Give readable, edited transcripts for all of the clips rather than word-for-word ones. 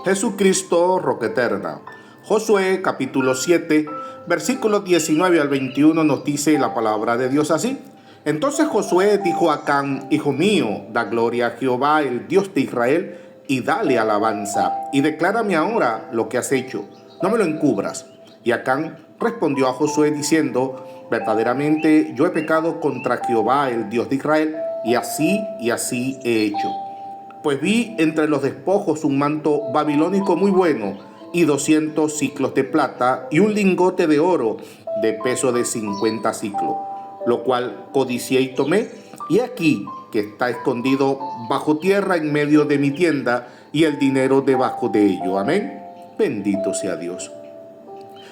Jesucristo, roca eterna. Josué capítulo 7, versículos 19 al 21 nos dice la palabra de Dios así. Entonces Josué dijo a Acán: hijo mío, da gloria a Jehová, el Dios de Israel, y dale alabanza, y declárame ahora lo que has hecho, no me lo encubras. Y Acán respondió a Josué diciendo: verdaderamente yo he pecado contra Jehová, el Dios de Israel, y así he hecho. Pues vi entre los despojos un manto babilónico muy bueno, y 200 siclos de plata, y un lingote de oro de peso de 50 siclos, lo cual codicié y tomé, y aquí que está escondido bajo tierra en medio de mi tienda, y el dinero debajo de ello. Amén. Bendito sea Dios.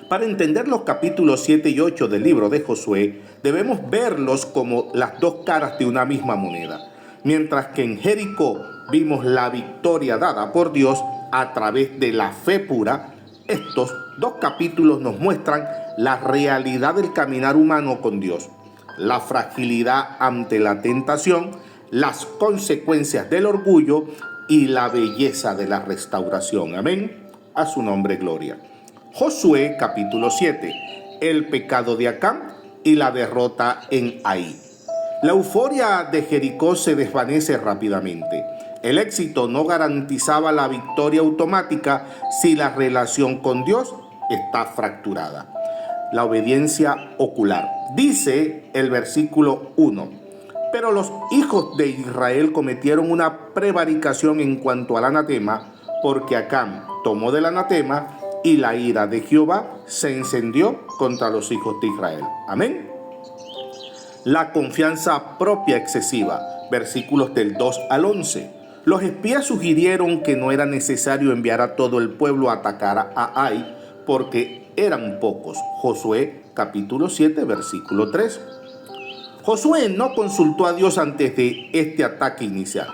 Para entender los capítulos 7 y 8 del libro de Josué, debemos verlos como las dos caras de una misma moneda. Mientras que en Jericó vimos la victoria dada por Dios a través de la fe pura, estos dos capítulos nos muestran la realidad del caminar humano con Dios, la fragilidad ante la tentación, las consecuencias del orgullo y la belleza de la restauración. Amén. A su nombre gloria. Josué capítulo 7, el pecado de Acán y la derrota en Ai. La euforia de Jericó se desvanece rápidamente. El éxito no garantizaba la victoria automática si la relación con Dios está fracturada. La obediencia ocular. Dice el versículo 1: pero los hijos de Israel cometieron una prevaricación en cuanto al anatema, porque Acán tomó del anatema, y la ira de Jehová se encendió contra los hijos de Israel. Amén. La confianza propia excesiva. Versículos del 2 al 11. Los espías sugirieron que no era necesario enviar a todo el pueblo a atacar a Ai, porque eran pocos. Josué capítulo 7, versículo 3. Josué no consultó a Dios antes de este ataque inicial.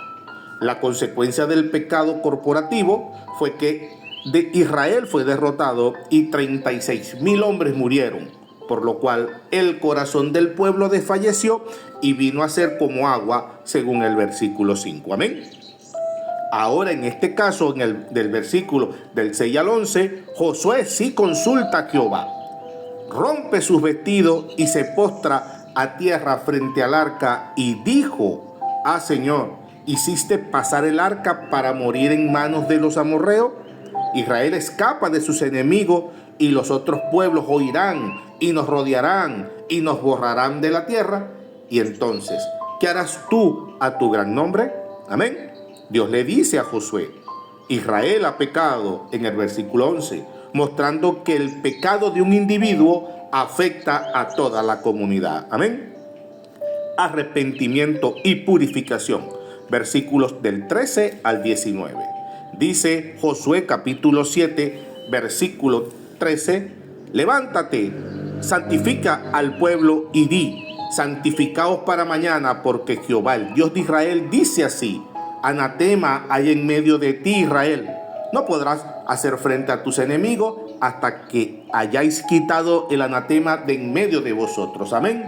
La consecuencia del pecado corporativo fue que de Israel fue derrotado y 36,000 hombres murieron, por lo cual el corazón del pueblo desfalleció y vino a ser como agua, según el versículo 5. Amén. Ahora, en este caso, del versículo del 6 al 11, Josué sí consulta a Jehová, rompe sus vestidos y se postra a tierra frente al arca y dijo: ah, Señor, ¿hiciste pasar el arca para morir en manos de los amorreos? Israel escapa de sus enemigos y los otros pueblos oirán y nos rodearán y nos borrarán de la tierra. Y entonces, ¿qué harás tú a tu gran nombre? Amén. Dios le dice a Josué: Israel ha pecado, en el versículo 11, mostrando que el pecado de un individuo afecta a toda la comunidad. Amén. Arrepentimiento y purificación. Versículos del 13 al 19. Dice Josué capítulo 7, versículo 13: levántate, santifica al pueblo y di: santificaos para mañana, porque Jehová, el Dios de Israel, dice así: anatema hay en medio de ti, Israel. No podrás hacer frente a tus enemigos hasta que hayáis quitado el anatema de en medio de vosotros. Amén.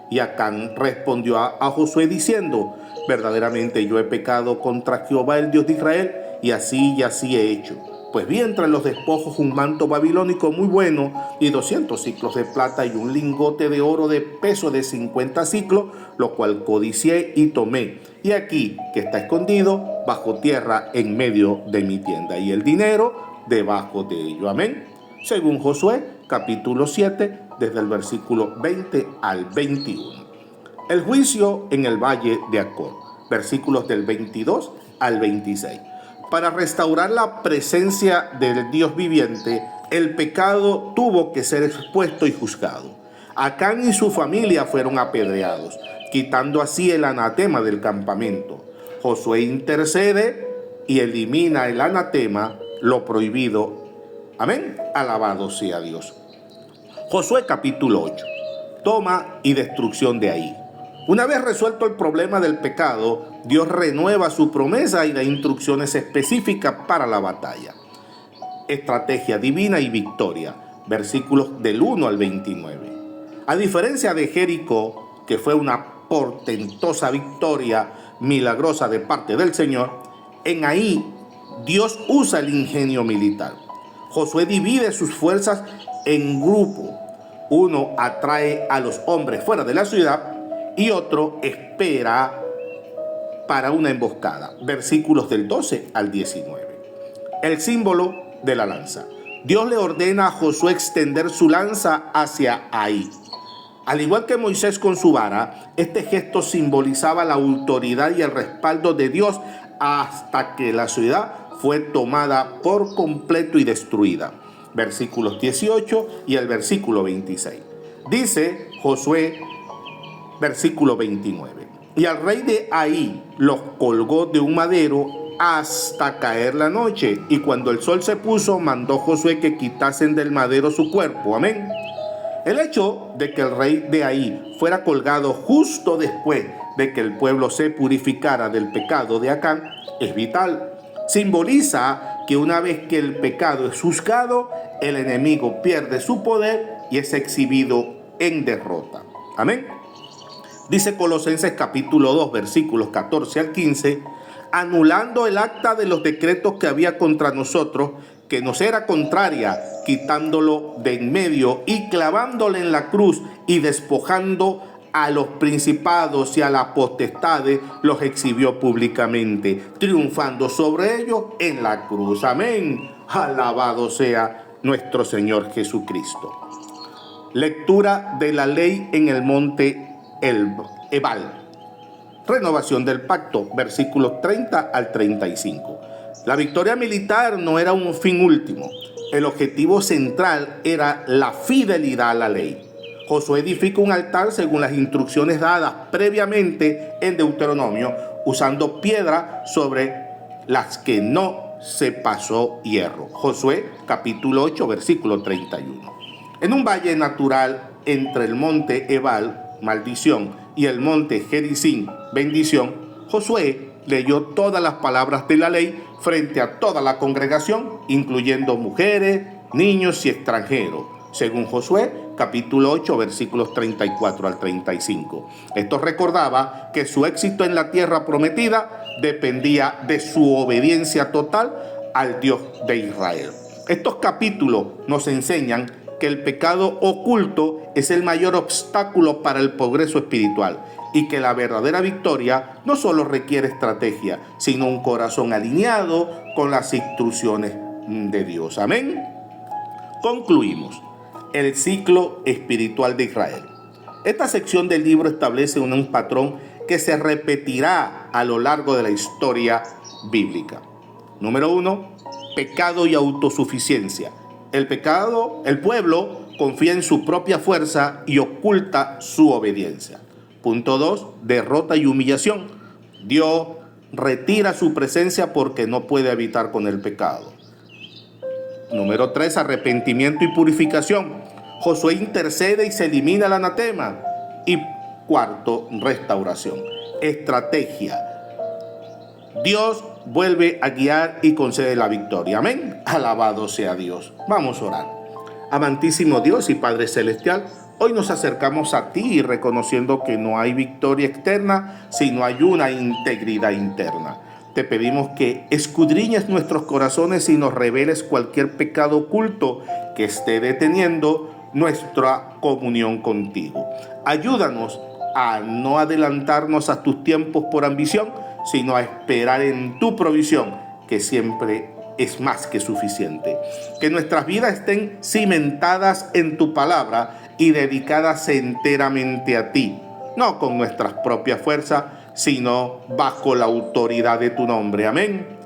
Y Acán respondió a Josué diciendo: verdaderamente yo he pecado contra Jehová, el Dios de Israel, y así he hecho. Pues vi entre los despojos un manto babilónico muy bueno, y 200 siclos de plata, y un lingote de oro de peso de 50 siclos, lo cual codicié y tomé. Y aquí que está escondido bajo tierra en medio de mi tienda, y el dinero debajo de ello. Amén. Según Josué capítulo 7, desde el versículo 20 al 21. El juicio en el valle de Acor. Versículos del 22 al 26. Para restaurar la presencia del Dios viviente, el pecado tuvo que ser expuesto y juzgado. Acán y su familia fueron apedreados, quitando así el anatema del campamento. Josué intercede y elimina el anatema, lo prohibido. Amén. Alabado sea Dios. Josué capítulo 8. Toma y destrucción de Ai. Una vez resuelto el problema del pecado, Dios renueva su promesa y da instrucciones específicas para la batalla. Estrategia divina y victoria. Versículos del 1 al 29. A diferencia de Jericó, que fue una portentosa victoria milagrosa de parte del Señor, en Ai Dios usa el ingenio militar. Josué divide sus fuerzas en grupo. Uno atrae a los hombres fuera de la ciudad y otro espera para una emboscada. Versículos del 12 al 19. El símbolo de la lanza. Dios le ordena a Josué extender su lanza hacia Ai. Al igual que Moisés con su vara, este gesto simbolizaba la autoridad y el respaldo de Dios hasta que la ciudad fue tomada por completo y destruida. Versículos 18 y el versículo 26. Dice Josué, versículo 29. Y al rey de Ai los colgó de un madero hasta caer la noche. Y cuando el sol se puso, mandó Josué que quitasen del madero su cuerpo. Amén. El hecho de que el rey de Ai fuera colgado justo después de que el pueblo se purificara del pecado de Acán es vital. Simboliza que una vez que el pecado es juzgado, el enemigo pierde su poder y es exhibido en derrota. Amén. Dice Colosenses capítulo 2, versículos 14 al 15, anulando el acta de los decretos que había contra nosotros, que nos era contraria, quitándolo de en medio y clavándole en la cruz y despojando a los principados y a las potestades, los exhibió públicamente, triunfando sobre ellos en la cruz. Amén. Alabado sea nuestro Señor Jesucristo. Lectura de la ley en el monte Ebal. Renovación del pacto, versículos 30 al 35. La victoria militar no era un fin último. El objetivo central era la fidelidad a la ley. Josué edifica un altar según las instrucciones dadas previamente en Deuteronomio, usando piedra sobre las que no se pasó hierro. Josué capítulo 8, versículo 31. En un valle natural entre el monte Ebal, maldición, y el monte Gerizim, bendición, Josué leyó todas las palabras de la ley frente a toda la congregación, incluyendo mujeres, niños y extranjeros, según Josué capítulo 8, versículos 34 al 35. Esto recordaba que su éxito en la tierra prometida dependía de su obediencia total al Dios de Israel. Estos capítulos nos enseñan que el pecado oculto es el mayor obstáculo para el progreso espiritual y que la verdadera victoria no solo requiere estrategia, sino un corazón alineado con las instrucciones de Dios. Amén. Concluimos. El ciclo espiritual de Israel. Esta sección del libro establece un patrón que se repetirá a lo largo de la historia bíblica. Número 1, pecado y autosuficiencia. El pueblo confía en su propia fuerza y oculta su obediencia. Punto 2, derrota y humillación. Dios retira su presencia porque no puede habitar con el pecado. Número 3, arrepentimiento y purificación. Josué intercede y se elimina el anatema. Y cuarto, restauración. Estrategia. Dios vuelve a guiar y concede la victoria. Amén. Alabado sea Dios. Vamos a orar. Amantísimo Dios y Padre Celestial, hoy nos acercamos a ti reconociendo que no hay victoria externa, sino hay una integridad interna. Te pedimos que escudriñes nuestros corazones y nos reveles cualquier pecado oculto que esté deteniendo nuestra comunión contigo. Ayúdanos a no adelantarnos a tus tiempos por ambición, sino a esperar en tu provisión, que siempre es más que suficiente. Que nuestras vidas estén cimentadas en tu palabra y dedicadas enteramente a ti, no con nuestras propias fuerzas, sino bajo la autoridad de tu nombre. Amén.